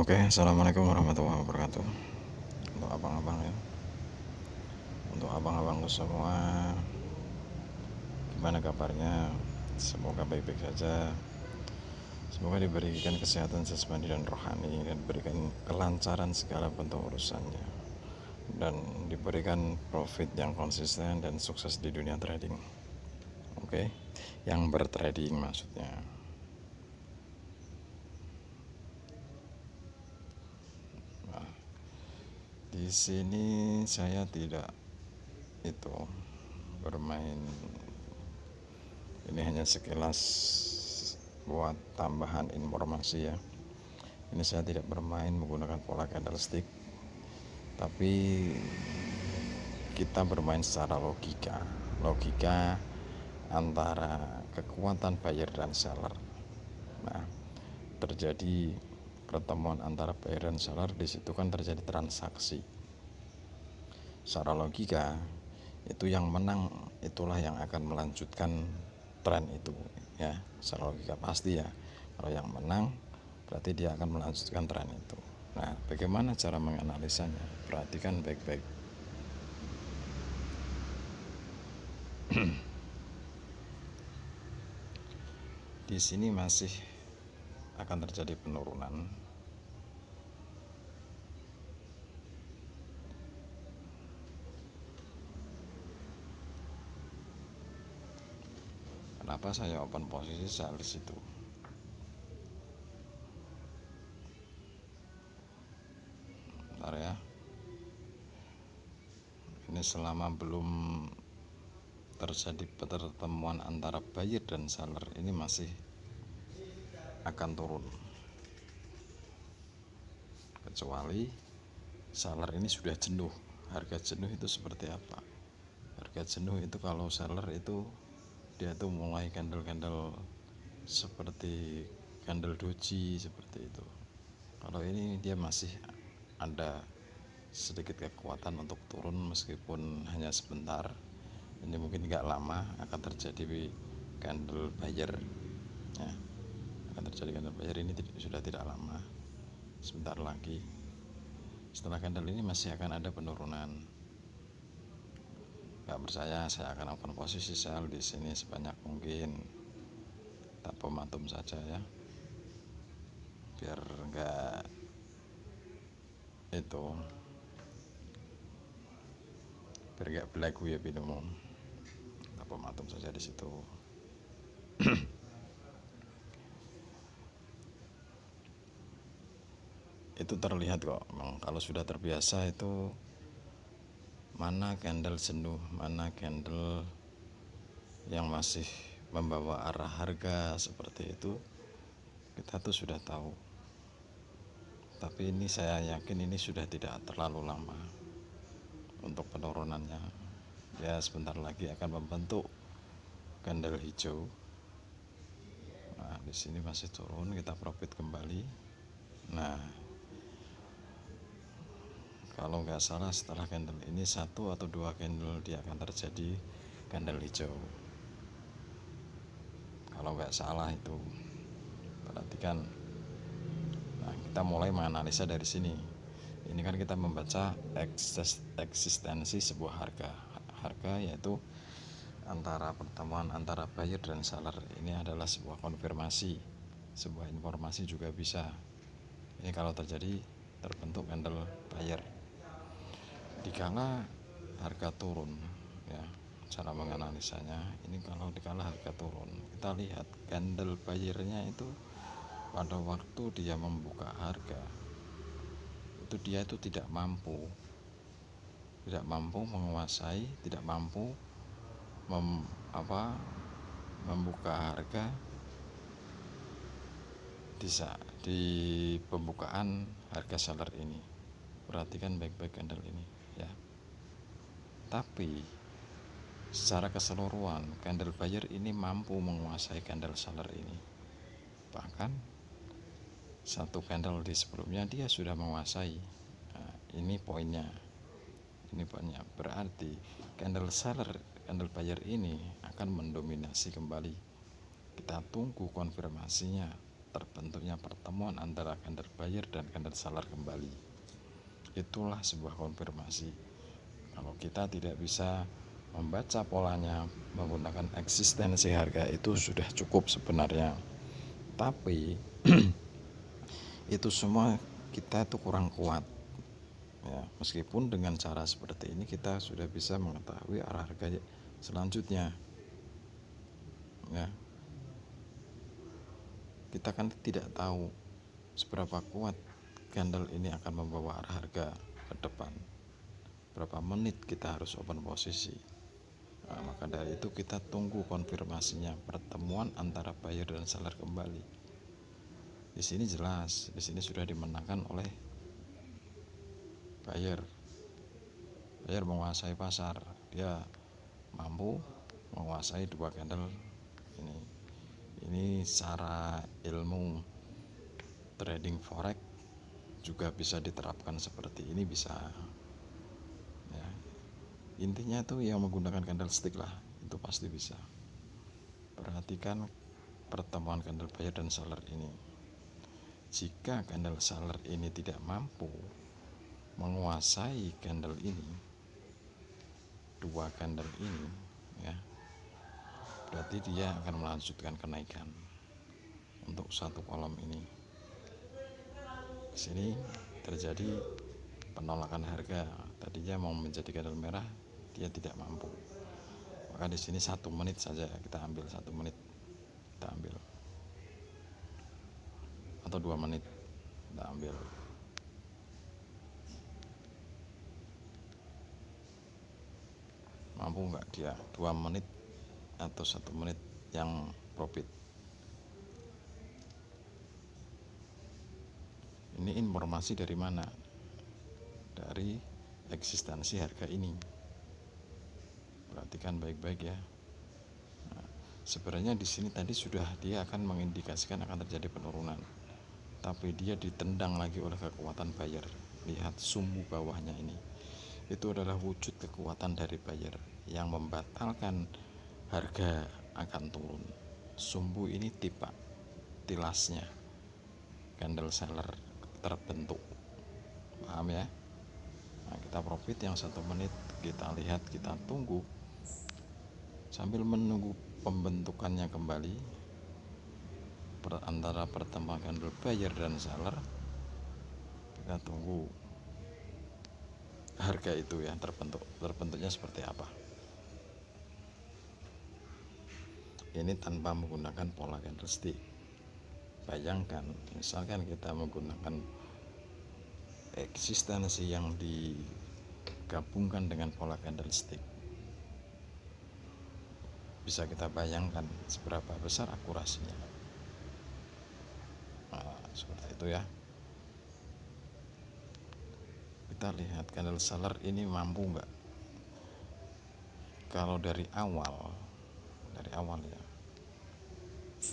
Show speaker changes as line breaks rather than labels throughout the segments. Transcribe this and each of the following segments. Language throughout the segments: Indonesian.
Oke, assalamualaikum warahmatullahi wabarakatuh. Untuk abang-abang ya, untuk abang-abangku semua, gimana kabarnya? Semoga baik-baik saja. Semoga diberikan kesehatan jasmani dan rohani, dan diberikan kelancaran segala bentuk urusannya, dan diberikan profit yang konsisten dan sukses di dunia trading. Oke, yang bertrading maksudnya. Di sini saya tidak itu bermain, ini hanya sekilas buat tambahan informasi ya. Ini saya tidak bermain menggunakan pola candlestick, tapi kita bermain secara logika antara kekuatan buyer dan seller. Nah, terjadi pertemuan antara buyer dan seller, di situ kan terjadi transaksi. Secara logika itu yang menang itulah yang akan melanjutkan tren itu ya, secara logika pasti ya. Kalau yang menang berarti dia akan melanjutkan tren itu. Nah, bagaimana cara menganalisanya? Perhatikan baik-baik. Di sini masih akan terjadi penurunan. Kenapa saya open posisi saat di situ? Bentar ya. Ini selama belum terjadi pertemuan antara buyer dan seller, ini masih akan turun. Kecuali seller ini sudah jenuh. Harga jenuh itu seperti apa? Harga jenuh itu kalau seller itu dia tuh mulai candle-candle seperti candle doji seperti itu. Kalau ini dia masih ada sedikit kekuatan untuk turun meskipun hanya sebentar. Ini mungkin nggak lama akan terjadi candle buyer ya, akan terjadi candle buyer ini sudah tidak lama, sebentar lagi. Setelah candle ini masih akan ada penurunan. Nggak percaya, saya akan open posisi sell di sini sebanyak mungkin, tak pematum saja ya, biar nggak itu, biar nggak belagu ya minum. Tak pematum saja di situ. Itu terlihat kok, memang kalau sudah terbiasa itu mana candle jenuh, mana candle yang masih membawa arah harga seperti itu, kita tuh sudah tahu. Tapi ini saya yakin ini sudah tidak terlalu lama untuk penurunannya. Ya sebentar lagi akan membentuk candle hijau. Nah, di sini masih turun, kita profit kembali. Nah, kalau nggak salah setelah candle ini 1 atau 2 candle dia akan terjadi candle hijau. Kalau nggak salah itu. Perhatikan. Nah, kita mulai menganalisa dari sini. Ini kan kita membaca eksistensi sebuah harga yaitu antara pertemuan antara buyer dan seller. Ini adalah sebuah konfirmasi, sebuah informasi juga bisa. Ini kalau terjadi terbentuk candle buyer dikala harga turun ya, cara menganalisanya ini kalau dikala harga turun, kita lihat candle buyernya itu pada waktu dia membuka harga itu dia itu tidak mampu menguasai, tidak mampu membuka harga di pembukaan harga seller ini. Perhatikan baik-baik candle ini ya. Tapi secara keseluruhan candle buyer ini mampu menguasai candle seller ini. Bahkan satu candle di sebelumnya dia sudah menguasai. Nah, ini poinnya. Berarti candle buyer ini akan mendominasi kembali. Kita tunggu konfirmasinya. terbentuknya pertemuan antara candle buyer dan candle seller kembali. Itulah sebuah konfirmasi. Kalau kita tidak bisa membaca polanya menggunakan eksistensi harga, itu sudah cukup sebenarnya. Tapi itu semua kita itu kurang kuat ya. Meskipun dengan cara seperti ini kita sudah bisa mengetahui arah harga selanjutnya ya. Kita kan tidak tahu seberapa kuat candle ini akan membawa arah harga ke depan, berapa menit kita harus open posisi. Nah, maka dari itu kita tunggu konfirmasinya pertemuan antara buyer dan seller kembali. Di sini jelas, di sini sudah dimenangkan oleh buyer. Buyer menguasai pasar, dia mampu menguasai dua candle ini. Ini secara ilmu trading forex juga bisa diterapkan seperti ini, bisa ya. Intinya tuh yang menggunakan candlestick lah, itu pasti bisa. Perhatikan pertemuan candle buyer dan seller ini. Jika candle seller ini tidak mampu menguasai candle ini, dua candle ini ya, berarti dia akan melanjutkan kenaikan untuk satu kolom ini. Di sini terjadi penolakan harga, tadinya mau menjadi candle merah, dia tidak mampu. Maka di sini 1 menit saja kita ambil, 1 menit kita ambil, atau 2 menit kita ambil. Mampu nggak dia 2 menit atau 1 menit yang profit? Ini informasi dari mana? Dari eksistensi harga ini. Perhatikan baik-baik ya. Nah, sebenarnya di sini tadi sudah dia akan mengindikasikan akan terjadi penurunan, tapi dia ditendang lagi oleh kekuatan buyer. Lihat sumbu bawahnya ini, itu adalah wujud kekuatan dari buyer yang membatalkan harga akan turun. Sumbu ini tilasnya candle seller terbentuk, paham ya? Nah, kita profit yang 1 menit, kita lihat, kita tunggu sambil menunggu pembentukannya kembali antara pertemuan candle buyer dan seller. Kita tunggu harga itu ya terbentuknya seperti apa. Ini tanpa menggunakan pola candlestick. Bayangkan misalkan kita menggunakan eksistensi yang digabungkan dengan pola candlestick, bisa kita bayangkan seberapa besar akurasinya. Nah, seperti itu ya. Kita lihat candle seller ini mampu nggak. Kalau dari awal ya,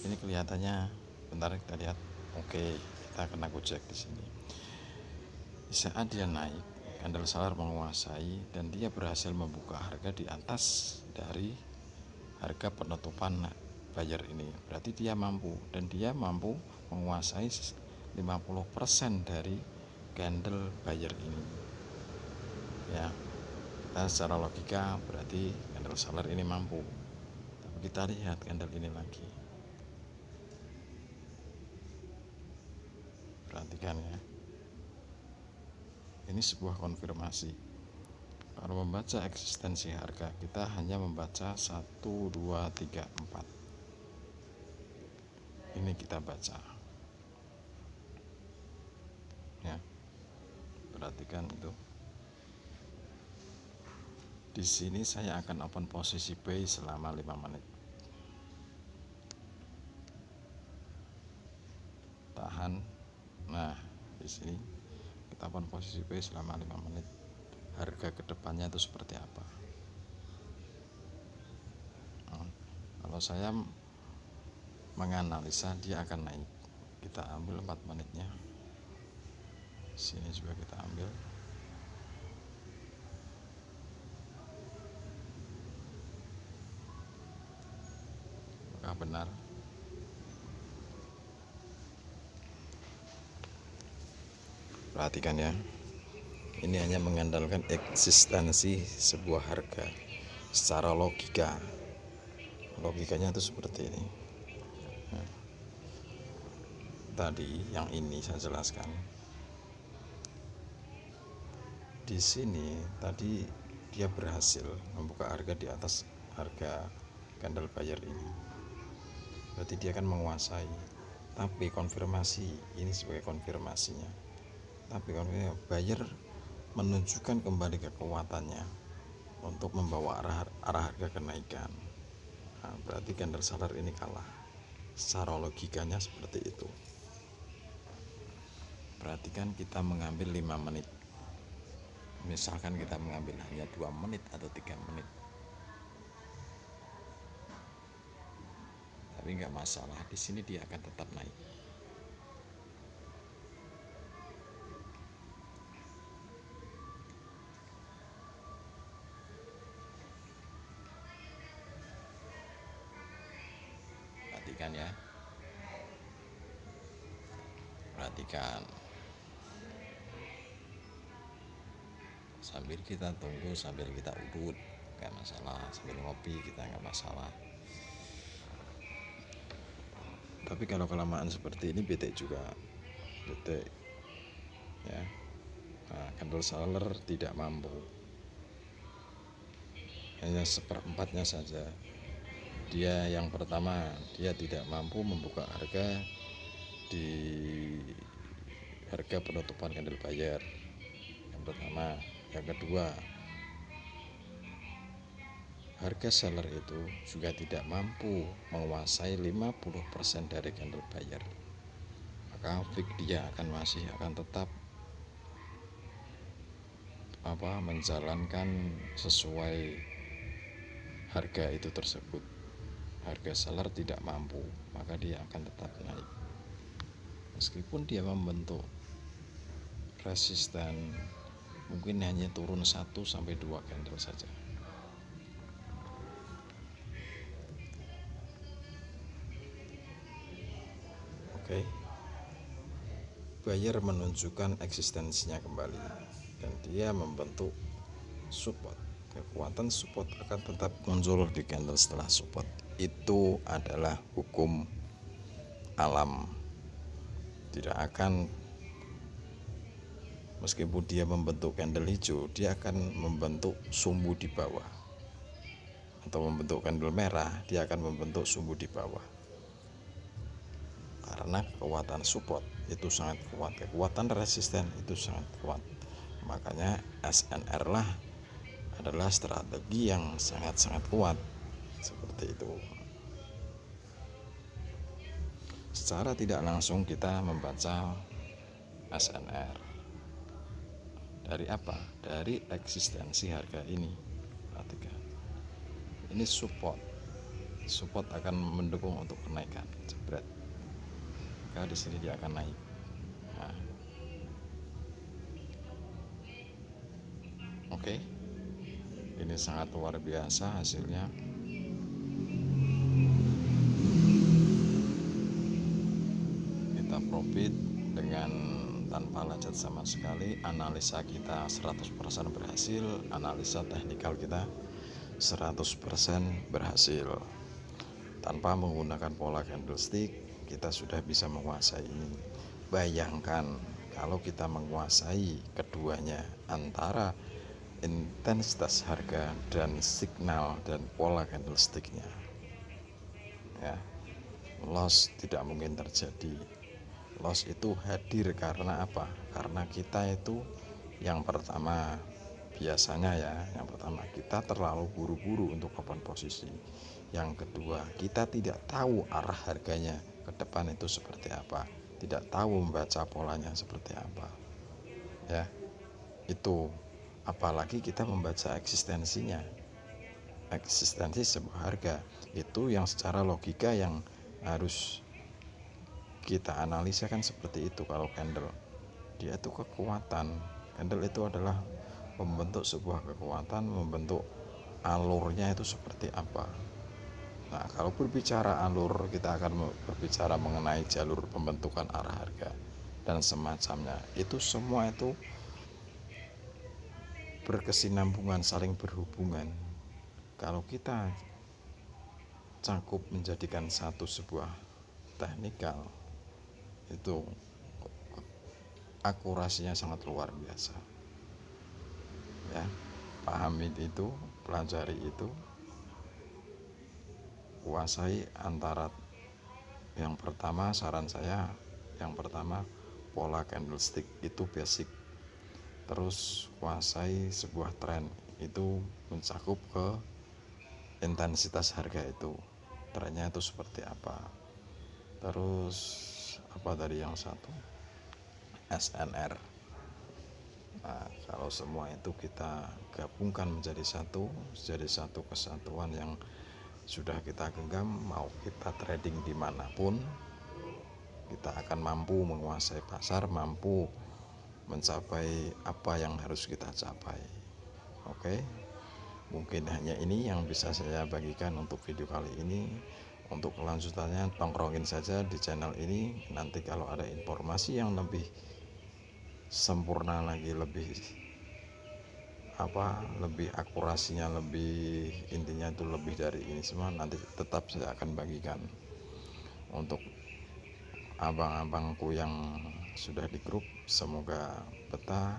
ini kelihatannya, bentar kita lihat. Oke, kita kena gojek di sini. Di saat dia naik, candle seller menguasai dan dia berhasil membuka harga di atas dari harga penutupan buyer ini. Berarti dia mampu, dan dia mampu menguasai 50% dari candle buyer ini. Ya, kita secara logika berarti candle seller ini mampu. Tapi kita lihat candle ini lagi. Perhatikan ya. Ini sebuah konfirmasi. Kalau membaca eksistensi harga, kita hanya membaca 1, 2, 3, 4. Ini kita baca. Ya. Perhatikan itu. Di sini saya akan open posisi buy selama 5 menit. Tahan. Nah, di sini kita open posisi buy selama 5 menit. Harga kedepannya itu seperti apa? Nah, kalau saya menganalisa dia akan naik, kita ambil 4 menitnya. Sini juga kita ambil. Apakah benar? Perhatikan ya, ini hanya mengandalkan eksistensi sebuah harga secara logikanya itu seperti ini. Tadi yang ini saya jelaskan. Di sini tadi dia berhasil membuka harga di atas harga candle buyer ini. Berarti dia akan menguasai. Tapi konfirmasi, ini sebagai konfirmasinya. Tapi buyer menunjukkan kembali kekuatannya untuk membawa arah harga kenaikan. Nah, berarti candle seller ini kalah. Secara logikanya seperti itu. Perhatikan kita mengambil 5 menit. Misalkan kita mengambil hanya 2 menit atau 3 menit. Tapi nggak masalah, di sini dia akan tetap naik. Perhatikan ya. Perhatikan. Sambil kita tunggu, sambil kita urut, nggak masalah. Sambil ngopi kita nggak masalah. Tapi kalau kelamaan seperti ini bete juga, bete ya. Nah, candle seller tidak mampu, hanya seperempatnya saja. Dia yang pertama, dia tidak mampu membuka harga di harga penutupan candle buyer yang pertama. Yang kedua, harga seller itu juga tidak mampu menguasai 50% dari candle buyer. Maka fix dia akan tetap menjalankan sesuai harga itu tersebut. Harga seller tidak mampu, maka dia akan tetap naik. Meskipun dia membentuk resisten, mungkin hanya turun 1-2 candle saja. Oke. Buyer menunjukkan eksistensinya kembali dan dia membentuk support. Kekuatan support akan tetap muncul di candle setelah support. Itu adalah hukum alam. Tidak akan, meskipun dia membentuk candle hijau, dia akan membentuk sumbu di bawah. Atau membentuk candle merah, dia akan membentuk sumbu di bawah. Karena kekuatan support itu sangat kuat, kekuatan resisten itu sangat kuat. Makanya SNR lah adalah strategi yang sangat-sangat kuat. Seperti itu. Secara tidak langsung kita membaca SNR. Dari apa? Dari eksistensi harga ini. Perhatikan. Ini support. Support akan mendukung untuk kenaikan. Jebret. Maka di sini dia akan naik. Nah. Oke. Ini sangat luar biasa hasilnya. Kita profit dengan tanpa lacet sama sekali. Analisa kita 100% berhasil. Analisa teknikal kita 100% berhasil. Tanpa menggunakan pola candlestick, kita sudah bisa menguasai ini. Bayangkan kalau kita menguasai keduanya, antara intensitas harga dan signal dan pola candlesticknya, ya, loss tidak mungkin terjadi. Loss itu hadir karena apa? Karena kita itu yang pertama, biasanya ya, yang pertama kita terlalu buru-buru untuk open posisi. Yang kedua, kita tidak tahu arah harganya ke depan itu seperti apa, tidak tahu membaca polanya seperti apa, ya. Itu apalagi kita membaca eksistensinya, eksistensi sebuah harga itu yang secara logika yang harus kita analisa kan seperti itu. Kalau candle, dia itu kekuatan. Candle itu adalah membentuk sebuah kekuatan, membentuk alurnya itu seperti apa. Nah, kalau berbicara alur, kita akan berbicara mengenai jalur pembentukan arah harga. dan semacamnya. Itu semua itu berkesinambungan, saling berhubungan. Kalau kita cakup menjadikan satu sebuah teknikal, itu akurasinya sangat luar biasa. Ya, pahami itu, pelajari itu, kuasai antara yang pertama, saran saya yang pertama pola candlestick itu basic. Terus kuasai sebuah tren, itu mencakup ke intensitas harga itu, trennya itu seperti apa. Terus apa tadi yang satu, SNR. Nah, kalau semua itu kita gabungkan menjadi satu kesatuan yang sudah kita genggam, mau kita trading dimanapun, kita akan mampu menguasai pasar, mampu mencapai apa yang harus kita capai. Oke, mungkin hanya ini yang bisa saya bagikan untuk video kali ini. Untuk kelanjutannya tongkrongin saja di channel ini. Nanti kalau ada informasi yang lebih sempurna lagi, lebih akurasinya, lebih intinya itu lebih dari ini semua, nanti tetap saya akan bagikan. Untuk abang-abangku yang sudah di grup, semoga betah.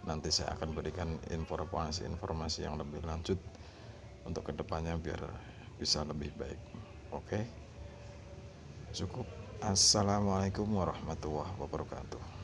Nanti saya akan berikan informasi yang lebih lanjut untuk kedepannya biar bisa lebih baik. Oke, cukup. Assalamualaikum warahmatullahi wabarakatuh.